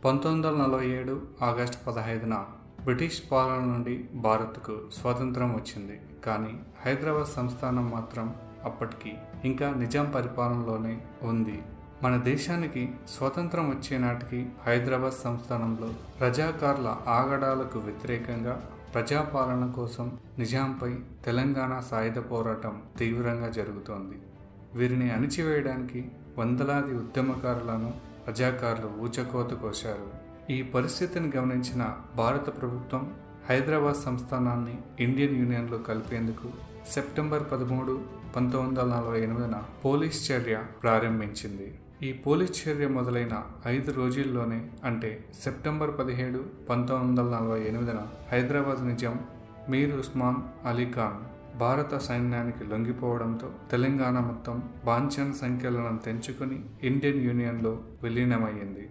1947 August 15న British పాలన నుండి భారత్కు స్వాతంత్రం వచ్చింది. కానీ హైదరాబాద్ సంస్థానం మాత్రం అప్పటికి ఇంకా నిజాం పరిపాలనలోనే ఉంది. మన దేశానికి స్వతంత్రం వచ్చే నాటికి హైదరాబాద్ సంస్థానంలో రజాకార్ల ఆగడాలకు వ్యతిరేకంగా ప్రజాపాలన కోసం నిజాంపై తెలంగాణ సాయుధ పోరాటం తీవ్రంగా జరుగుతోంది. వీరిని అణిచివేయడానికి వందలాది ఉద్యమకారులను రజాకార్లు ఊచకోత కోశారు. ఈ పరిస్థితిని గమనించిన భారత ప్రభుత్వం హైదరాబాద్ సంస్థానాన్ని ఇండియన్ యూనియన్లో కలిపేందుకు సెప్టెంబర్ 13, 1948న పోలీస్ చర్య ప్రారంభించింది. ఈ పోలీస్ చర్య మొదలైన 5 రోజుల్లోనే, అంటే సెప్టెంబర్ 17, 1948న హైదరాబాద్ నిజాం మీర్ ఉస్మాన్ అలీ ఖాన్ భారత సైన్యానికి లొంగిపోవడంతో తెలంగాణ మొత్తం బాంఛన్ సంఖ్యలను తెంచుకుని ఇండియన్ యూనియన్లో విలీనమయ్యింది.